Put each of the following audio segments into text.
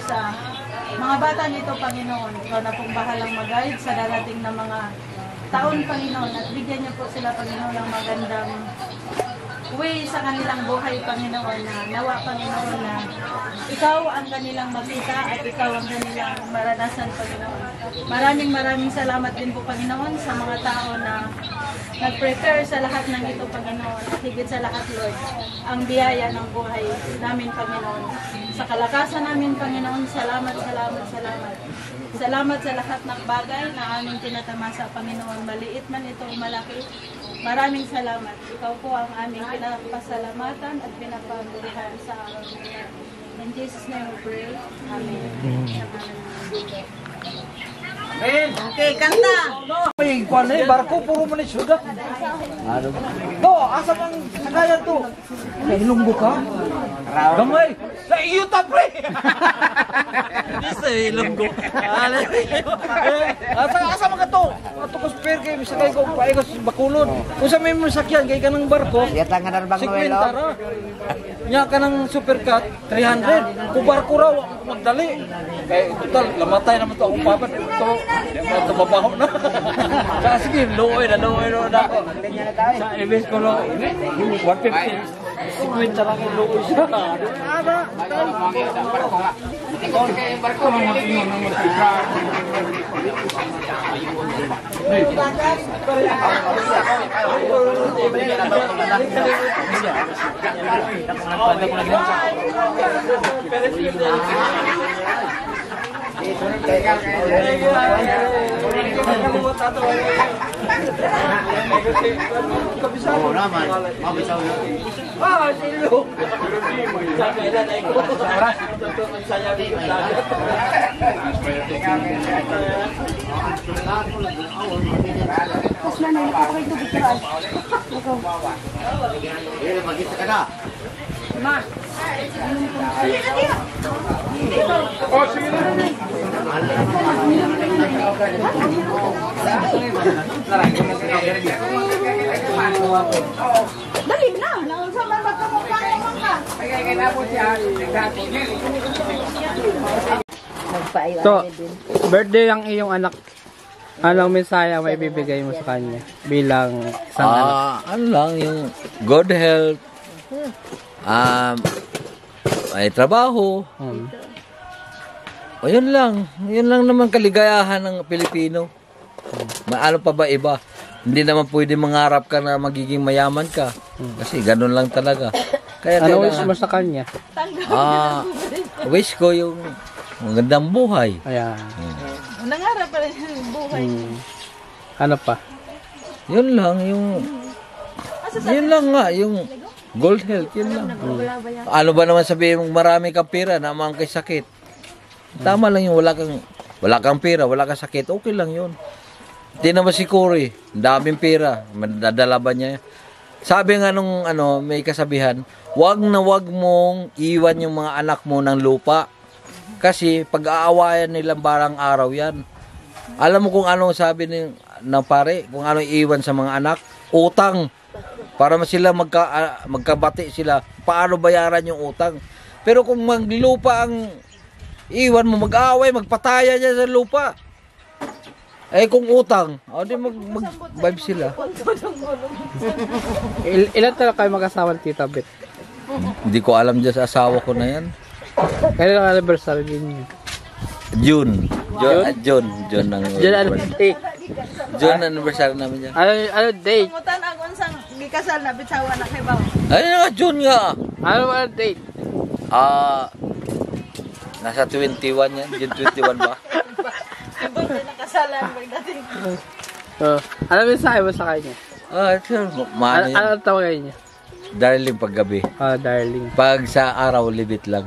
sa mga bata nito, Panginoon. Ikaw na pong bahalang mag-guide sa darating na mga taon, Panginoon. At bigyan niyo po sila, Panginoon, ng magandang way sa kanilang buhay, Panginoon, na nawa, Panginoon, na ikaw ang kanilang makita at ikaw ang kanilang maranasan, Panginoon. Maraming salamat din po, Panginoon, sa mga tao na nag-prepare sa lahat ng ito, Panginoon. At higit sa lahat, Lord, ang biyaya ng buhay namin, Panginoon. Sa kalakasan namin, Panginoon, salamat. Salamat sa lahat ng bagay na aming tinatamasa, Panginoon. Maliit man ito o malaki. Maraming salamat. Ikaw po ang aming pinapasalamatan at pinapaburihan sa araw na yan. In Jesus' name we pray. Amen. Amen. Okay, kanta. May kwan eh, barko puro man sudah. Ano? No, asa bang sakayan to? Ilunggo ka? Gamay. Sa iyo ta pre. Di sa ilunggo. Asa man ka to? Ato ko spare kay sakay ko paigos bakulod. Kung sa may sakyan kay kanang barko. Ya tangan arbang Noelo. Nya kanang supercut 300. Ku barko raw magdali. Kay total lamatay naman to akong papat to. Ito mabaho na. Kaya sige, luoy na ako. Sa ibis ko lo, 150. Sigwin talaga yung luoy siya. Ada. Barko ng matingon ng matingon. Oo naman, mabisaw yun. Ah, silo! Magkita ka na. Ma. Oh, sige na. Dali na. Naunsa man magkamukha naman ka. So, birthday ang iyong anak. Anong mensaya may bibigay mo sa kanya bilang isang anak? Ano lang, yung good health, may trabaho. O yun lang naman kaligayahan ng Pilipino. Ano pa ba iba? Hindi naman pwede mangarap ka na magiging mayaman ka. Kasi ganun lang talaga. Kaya ano wish mo sa kanya? Wish ko yung magandang buhay. Ayan. Nangarap pa rin yung buhay. Ano pa? Yun lang, yun lang nga, yung good health, yun lang. Ano ba naman sabihin mong marami kang pera na kay sakit? Tama lang yung wala kang pera, wala kang sakit, okay lang yun. Hindi naman si Cory, daming pera, madadala ba niya? Sabi nga nung may kasabihan, wag mong iwan yung mga anak mo ng lupa. Kasi pag-aawayan nilang barang araw yan. Alam mo kung anong sabi ng pare, kung anong iwan sa mga anak? Utang. Para sila magkabati sila, paano bayaran yung utang. Pero kung maglupa ang iwan mo, mag-aaway, magpataya niya sa lupa. Eh kung utang, di mag-vibe sila. Ilan talaga kayo mag-asawa ng Tita Beth? Hindi ko alam dyan sa asawa ko na yan. Kailan ang anniversary din niyo? June ng date. June anniversary namin yan. Ano date? Mutan ang unsang gikasal na bitsawa na kay Baw. Ayun nga, June nga. Ano date? Nasa 21 yan. June 21 ba? Ibang na nakasalan magdating. Ano mensahe mo sa kanya? Ano tawagan niya? Darling paggabi. Darling. Pag sa araw, libit lang.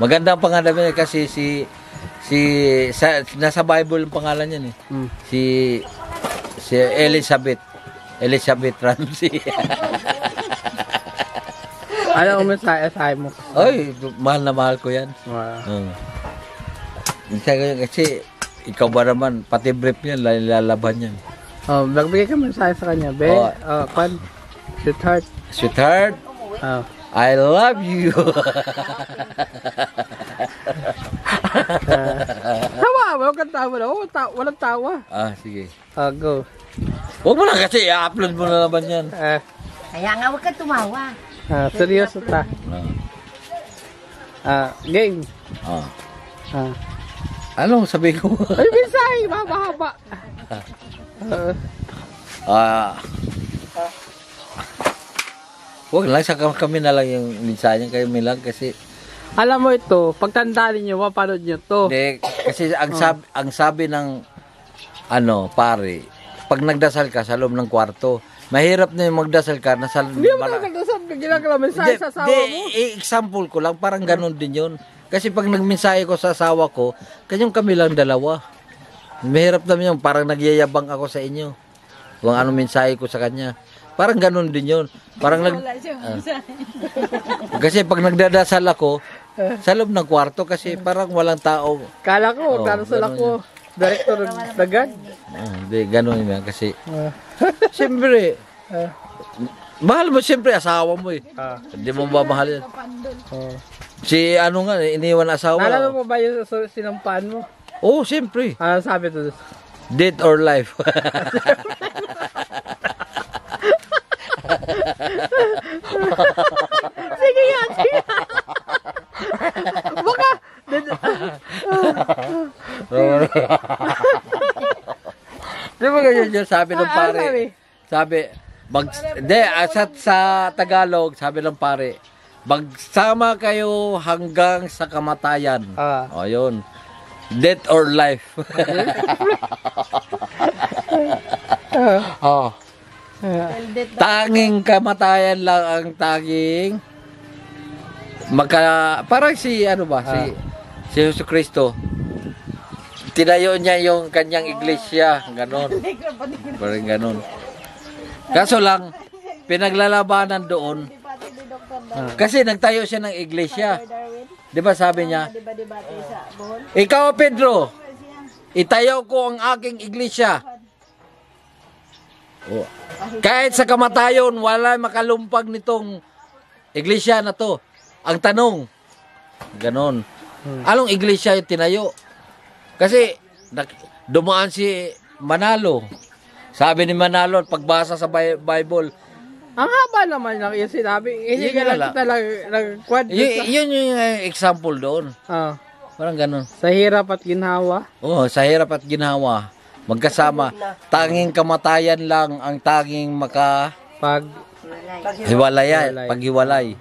Maganda ang pangalan niya kasi nasa Bible ang pangalan niya si Elizabeth Ramsey. Ano ang mensahe mo? Ay, mahal na mahal ko yan. Wow. Kasi ikaw ba naman, pati brief yan, lalaban yan. Magbigay ka mensahe sa kanya, be. Sweetheart. Sweetheart, I love you. Tawa, wala kang tawa na. Walang tawa. Sige. Go. Huwag mo na kasi, i-upload mo na naman yan. Kaya nga huwag kang tumawa. Seryoso ta. Game. Anong sabi ko? Ay, Bisay, mahaba-haba. Huwag lang, saka kami na lang yung minsan kayo lang kasi Alam mo ito, pagtandaan niyo, mapanood niyo to. hindi, kasi ang sabi ng pare, pag nagdasal ka sa loob ng kwarto, mahirap na yung magdasal ka nasa Hindi mo nagdasal, ginagawa mensahe sa asawa mo. Example ko lang, parang ganun din yun. Kasi pag nagmensahe ko sa asawa ko, kanyang kami lang dalawa. Mahirap naman yun, parang nagyayabang ako sa inyo. Kung ano mensahe ko sa kanya. Parang ganun din yun. Parang kasi pag nagdadasal ako, sa loob ng kwarto kasi parang walang tao. Kala ko, nagdadasal ako. Director Dagan. Hindi, ganun yun kasi. Siyempre, mahal mo siyempre asawa mo eh. Hindi mo ba mahal yan? Si iniwan asawa. Naalala mo ba yung sinampaan mo? Oo, siyempre. Ano sabi to? Death or life. Sige yan, sige. Baka. Di ba ganyan yun? Sabi ng pare. Sabi, sa Tagalog, sabi ng pare, magsama kayo hanggang sa kamatayan. O, yun. Death or life. Tanging kamatayan lang ang tanging parang si si Jesu Cristo, tinayo niya yung kanyang iglesia, ganon. Parang ganon. Kaso lang, pinaglalabanan doon, kasi nagtayo siya ng iglesia. Di ba sabi niya, ikaw Pedro, itayo ko ang aking iglesia. Kahit sa kamatayon, wala makalumpag nitong iglesia na to. Ang tanong, ganon. Anong iglesia yung tinayo? Kasi dumaan si Manalo. Sabi ni Manalo, pagbasa sa Bible, ang haba naman lang yung sinabi. Hindi ka lang kita nag-quad. Yun yung example doon. Parang ganon. Sa hirap at ginhawa. Oo, sa hirap at ginhawa. Magkasama. Tanging kamatayan lang ang tanging paghiwalay.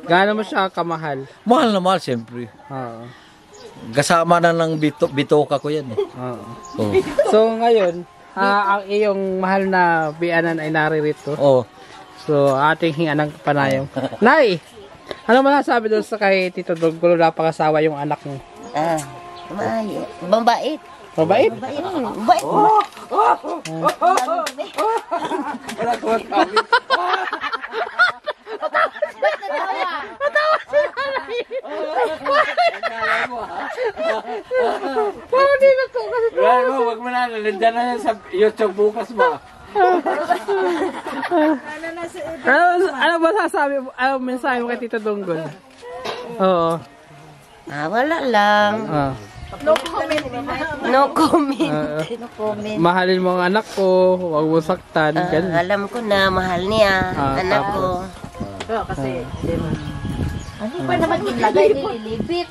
Gaano mo siya kamahal? Mahal na mahal, siyempre. Kasama na ng bitoka ko yan. So ngayon, ang iyong mahal na bianan ay naririto. So ating hinga ng panayong. Nay, ano masasabi doon sa kay Tito Donggulo na pangasawa yung anak mo? Bambait. Mabait? Bait. Natawa si Nanay. Parang di na to kasi. Huwag mo na, nandiyan na yan sa YouTube bukas ba? Ano ba sasabi mo? Ano mensahe mo kay Tito Donggol? Oo. Wala lang. No comment. Mahalin mo ang anak ko, huwag mo saktan. Alam ko na, mahal niya, anak ko. Kasi, ano pa naman nilagay, nililibit.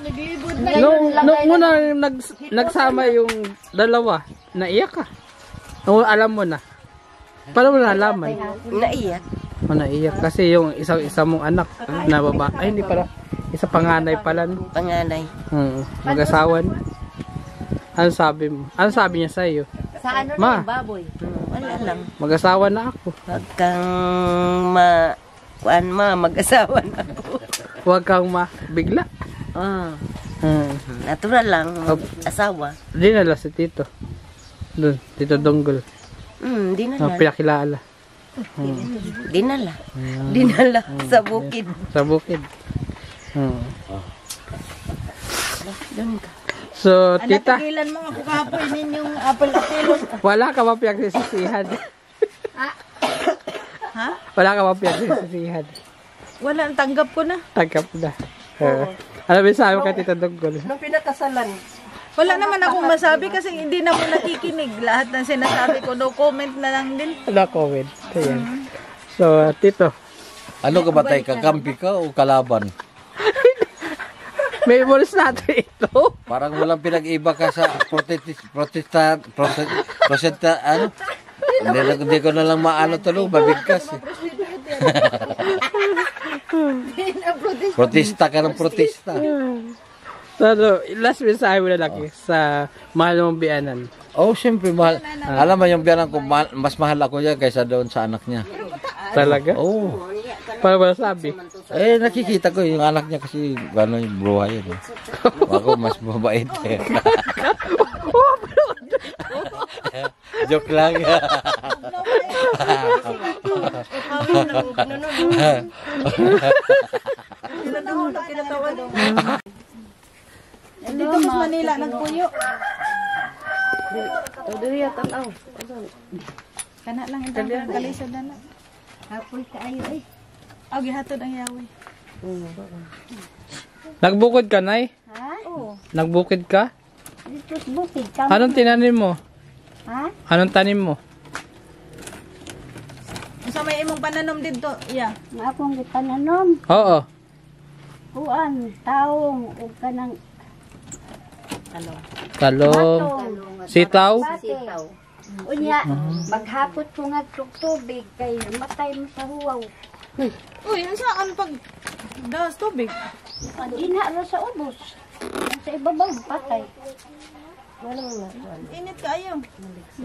Nung una nagsama yung dalawa, naiyak ka. Nung alam mo na. Paano mo nalaman? Naiyak. Naiyak kasi yung isa mong anak na baba. Ay, hindi pala. Isa panganay pala. No? Panganay. Mag-asawa na. Ano sabi mo? Ano sabi niya sa iyo? Sa ano na yung baboy? Wala lang. Mag-asawa na ako. Huwag kang mag-asawa na ako. Huwag kang mabigla. Natural lang, asawa. Dinala si Tito. Doon, Tito Donggol. Dinala. Pinakilala. Dinala. Dinala sa bukid. Sa bukid. Doon ka. So, tita. Tigilan mo ako kapoy yung apple apple. Wala ka ba pinagsisisihan? Ha? Wala ka ba pinagsisisihan? Wala, tanggap ko na. Tagap na. Ano ba sabi ka, Tito Dugol? Nung pinakasalan. Wala naman akong masabi kasi hindi na mo nakikinig. Lahat ng sinasabi ko, no comment na lang din. Wala comment. Ayan. So, Tito, Ano ka ba tayo? Kakampi ka o kalaban? may balls natin ito. Parang walang pinag-iba ka sa ano? Hindi ko na lang maano tuloy, mabigkas eh. Protesta ka ng protesta. So, last mensahe mo na lang sa mahal mong biyanan. Oh, siyempre mahal. Alam mo yung biyanan ko, mas mahal ako niya kaysa doon sa anak niya. Talaga? Oh. Paano ba sabi? Eh, nakikita ko yung anak niya kasi gano'n yung buhay yun. Ako, mas mabait eh. Joke lang. Dito sa Manila, nagpuyo. Kana lang yung kalisod na lang. Apoy kaayo eh. Oh, gihatod ang yawi. Nagbukod ka, Nay? Ha? Oo. Nagbukid ka? Dito sa bukid. Kamo. Anong tinanim mo? Ha? Anong tanim mo? Sa may imong pananom dito, yeah. Nga akong gitananom. Oo. Kuan, taong, o kanang Talong. Sitaw? sitaw. Unya, maghapot ko nga tubig kay matay mo sa huwaw. Uy, saan pag dawas tubig? Ginaro sa ubos. Sa ibabaw, patay. Init ka ayaw.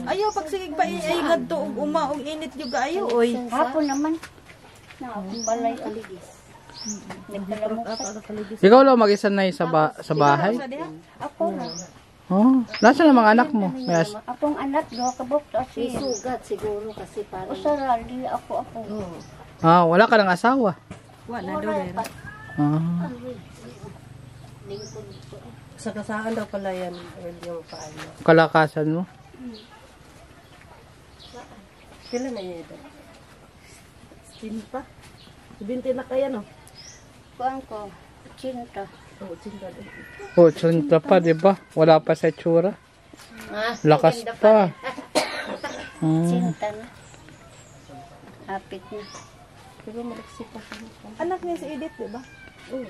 Ayaw pag sigig pa ay gadto og uma og init yung kaayo. Uy. Hapon naman. Na akong balay aligis. Nagdalamok sa Ikaw lang mag-isa na sa bahay? ako na. Oh. Nasaan ang mga anak mo? Yes. Akong anak, doha ka bukto asi. Sugat siguro kasi parang Usaral, di ako. Ah, wala ka ng asawa. Wala daw rin. Ah. sa kasaan daw pala yan yung paano. Kalakasan mo. Kailan na yun ito? Sinta? 20 na kaya no? Kuan ko, cinta. Oo, sinta din. Oh, tsunta pa, di ba? Wala pa sa tsura. Lakas pa. Cinta na. Hapit na. Pero malaksi pa. Anak niya si Edith, di ba? Oo,